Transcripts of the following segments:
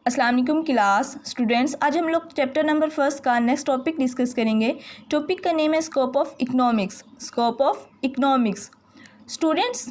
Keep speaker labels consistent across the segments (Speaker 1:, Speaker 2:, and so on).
Speaker 1: السلام علیکم class students, آج ہم لوگ چیپٹر نمبر 1 کا نیکسٹ ٹاپک ڈسکس کریں گے۔ ٹاپک کا نیم ہے scope of economics. Scope of economics students,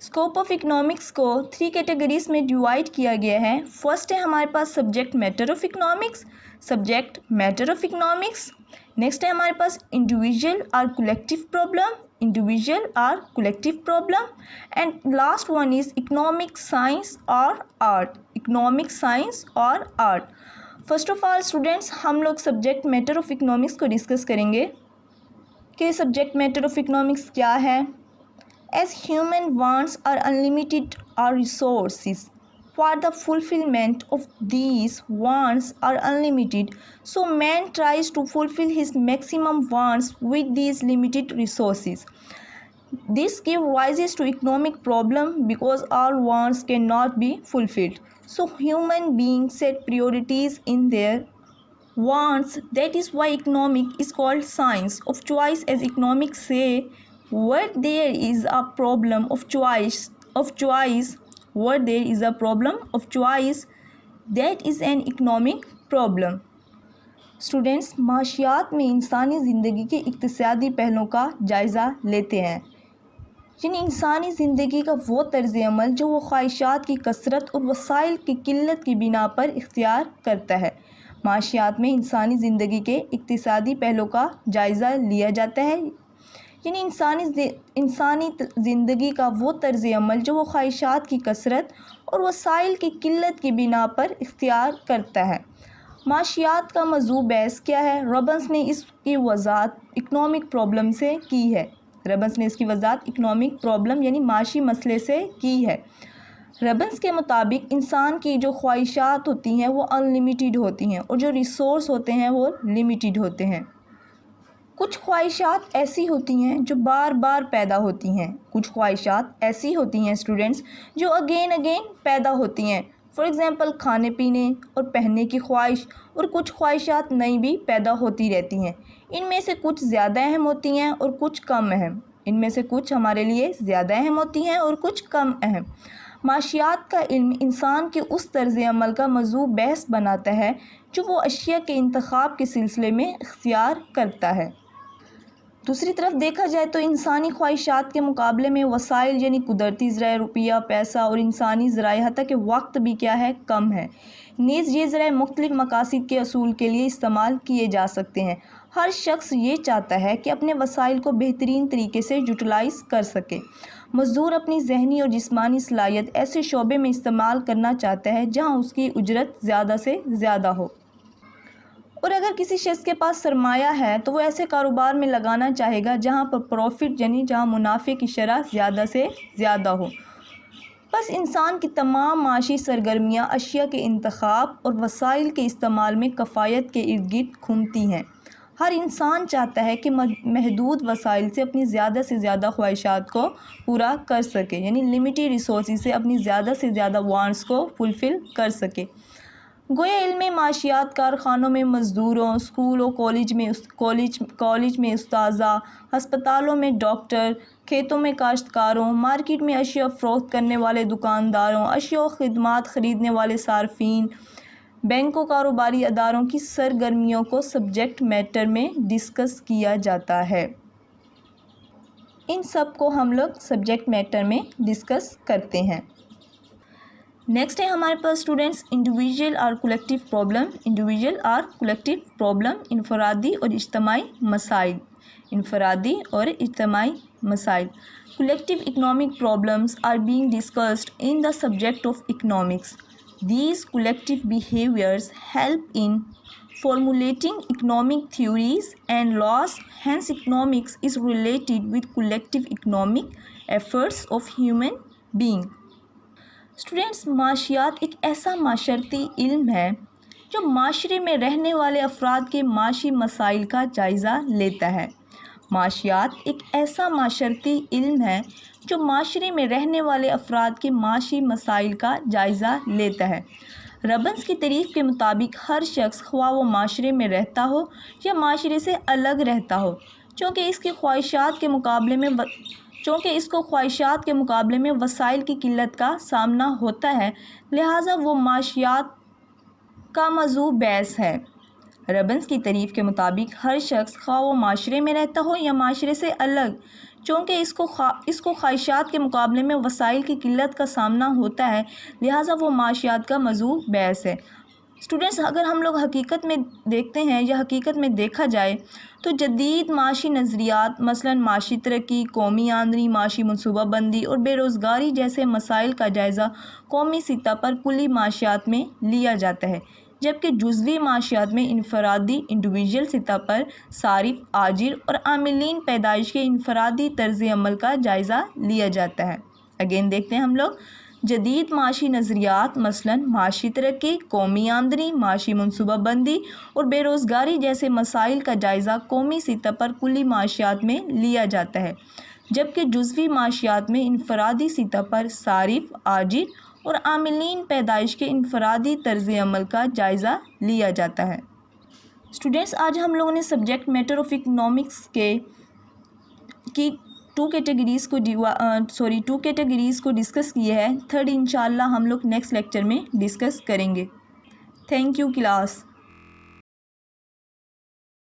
Speaker 1: scope of economics کو 3 کیٹیگریز میں ڈیوائڈ کیا گیا ہے۔ فرسٹ ہے ہمارے پاس subject matter of economics, subject matter of economics. Next ہے ہمارے پاس انڈیویژل اور کولیکٹیو پرابلم، انڈیویژل اور collective problem, and last one is economic science اور آرٹ، اکنامک سائنس اور art. First of all students, ہم لوگ سبجیکٹ میٹر آف اکنامکس کو ڈسکس کریں گے کہ سبجیکٹ میٹر آف اکنامکس کیا ہے۔ As human wants are unlimited our resources, for the fulfillment of these wants are unlimited, so man tries to fulfill his maximum wants with these limited resources. This gives rise to economic problem because all wants cannot be fulfilled. So human beings set priorities in their wants. That is why economic is called science of choice, as economics say where there is a problem of choice, where there is a problem of choice, that is an economic problem. Students, معاشیات میں انسانی زندگی کے اقتصادی پہلوؤں کا جائزہ لیتے ہیں، یعنی انسانی زندگی کا وہ طرز عمل جو وہ خواہشات کی کثرت اور وسائل کی قلت کی بنا پر اختیار کرتا ہے۔ معاشیات میں انسانی زندگی کے اقتصادی پہلوؤں کا جائزہ لیا جاتا ہے، یعنی انسانی زندگی کا وہ طرز عمل جو وہ خواہشات کی کثرت اور وسائل کی قلت کی بنا پر اختیار کرتا ہے۔ معاشیات کا موضوع بحث کیا ہے؟ ربنس نے اس کی وضاحت اکنامک پرابلم سے کی ہے۔ ربنس نے اس کی وضاحت اکنامک پرابلم یعنی معاشی مسئلے سے کی ہے۔ ربنس کے مطابق انسان کی جو خواہشات ہوتی ہیں وہ ان لمیٹیڈ ہوتی ہیں اور جو ریسورس ہوتے ہیں وہ لمیٹیڈ ہوتے ہیں۔ کچھ خواہشات ایسی ہوتی ہیں جو بار بار پیدا ہوتی ہیں، کچھ خواہشات ایسی ہوتی ہیں اسٹوڈنٹس جو اگین پیدا ہوتی ہیں۔ فار ایگزامپل کھانے پینے اور پہننے کی خواہش، اور کچھ خواہشات نئی بھی پیدا ہوتی رہتی ہیں۔ ان میں سے کچھ زیادہ اہم ہوتی ہیں اور کچھ کم اہم، ان میں سے کچھ ہمارے لیے زیادہ اہم ہوتی ہیں اور کچھ کم اہم۔ معاشیات کا علم انسان کے اس طرز عمل کا موضوع بحث بناتا ہے جو وہ اشیاء کے انتخاب کے سلسلے میں اختیار کرتا ہے۔ دوسری طرف دیکھا جائے تو انسانی خواہشات کے مقابلے میں وسائل یعنی قدرتی ذرائع، روپیہ، پیسہ اور انسانی ذرائع حتیٰ کہ وقت بھی کیا ہے؟ کم ہے۔ نیز یہ ذرائع مختلف مقاصد کے حصول کے لیے استعمال کیے جا سکتے ہیں۔ ہر شخص یہ چاہتا ہے کہ اپنے وسائل کو بہترین طریقے سے یوٹیلائز کر سکے۔ مزدور اپنی ذہنی اور جسمانی صلاحیت ایسے شعبے میں استعمال کرنا چاہتا ہے جہاں اس کی اجرت زیادہ سے زیادہ ہو، اور اگر کسی شخص کے پاس سرمایہ ہے تو وہ ایسے کاروبار میں لگانا چاہے گا جہاں پر پروفٹ یعنی جہاں منافع کی شرح زیادہ سے زیادہ ہو۔ بس انسان کی تمام معاشی سرگرمیاں اشیاء کے انتخاب اور وسائل کے استعمال میں کفایت کے ارد گرد گھومتی ہیں۔ ہر انسان چاہتا ہے کہ محدود وسائل سے اپنی زیادہ سے زیادہ خواہشات کو پورا کر سکے، یعنی لمیٹیڈ ریسورسز سے اپنی زیادہ سے زیادہ وانٹس کو فلفل کر سکے۔ گویا علم معاشیات کارخانوں میں مزدوروں، اسکول و کالج میں اساتذہ، ہسپتالوں میں ڈاکٹر، کھیتوں میں کاشتکاروں، مارکیٹ میں اشیاء فروخت کرنے والے دکانداروں، اشیاء و خدمات خریدنے والے صارفین، بینکوں، کاروباری اداروں کی سرگرمیوں کو سبجیکٹ میٹر میں ڈسکس کیا جاتا ہے۔ ان سب کو ہم لوگ سبجیکٹ میٹر میں ڈسکس کرتے ہیں۔ نیکسٹ ہے ہمارے پاس اسٹوڈنٹس انڈیویژل اور کولیکٹیو پرابلم، انڈیویژل اور کولیکٹیو پرابلم، انفرادی اور اجتماعی مسائل، انفرادی اور اجتماعی مسائل۔ Collective economic problems are being discussed in the subject of economics. These collective behaviors help in formulating economic theories and laws. Hence economics is related with collective economic efforts of human being. Students, معاشیات ایک ایسا معاشرتی علم ہے جو معاشرے میں رہنے والے افراد کے معاشی مسائل کا جائزہ لیتا ہے۔ معاشیات ایک ایسا معاشرتی علم ہے جو معاشرے میں رہنے والے افراد کے معاشی مسائل کا جائزہ لیتا ہے۔ ربنس کی تعریف کے مطابق ہر شخص خواہ وہ معاشرے میں رہتا ہو یا معاشرے سے الگ رہتا ہو، چونکہ اس کی خواہشات کے مقابلے میں چونکہ اس کو خواہشات کے مقابلے میں وسائل کی قلت کا سامنا ہوتا ہے، لہٰذا وہ معاشیات کا موضوع بحث ہے۔ ربنس کی تعریف کے مطابق ہر شخص خواہ وہ معاشرے میں رہتا ہو یا معاشرے سے الگ، چونکہ اس کو خواہشات کے مقابلے میں وسائل کی قلت کا سامنا ہوتا ہے، لہٰذا وہ معاشیات کا موضوع بحث ہے۔ اسٹوڈنٹس، اگر ہم لوگ حقیقت میں دیکھتے ہیں یا حقیقت میں دیکھا جائے تو جدید معاشی نظریات مثلاً معاشی ترقی، قومی آمدنی، معاشی منصوبہ بندی اور بے روزگاری جیسے مسائل کا جائزہ قومی سطح پر کلی معاشیات میں لیا جاتا ہے، جبکہ جزوی معاشیات میں انفرادی انڈیویجول سطح پر صارف، آجر اور عاملین پیدائش کے انفرادی طرز عمل کا جائزہ لیا جاتا ہے۔ اگین دیکھتے ہیں ہم لوگ جدید معاشی نظریات مثلاً معاشی ترقی، قومی آمدنی، معاشی منصوبہ بندی اور بے روزگاری جیسے مسائل کا جائزہ قومی سطح پر کلی معاشیات میں لیا جاتا ہے، جبکہ جزوی معاشیات میں انفرادی سطح پر صارف، آجر اور عاملین پیدائش کے انفرادی طرز عمل کا جائزہ لیا جاتا ہے۔ اسٹوڈنٹس، آج ہم لوگوں نے سبجیکٹ میٹر آف اکنامکس کی ٹو کیٹیگریز کو ڈسکس کیے ہیں۔ تھرڈ انشاءاللہ ہم لوگ نیکسٹ لیکچر میں ڈسکس کریں گے۔ Thank you class.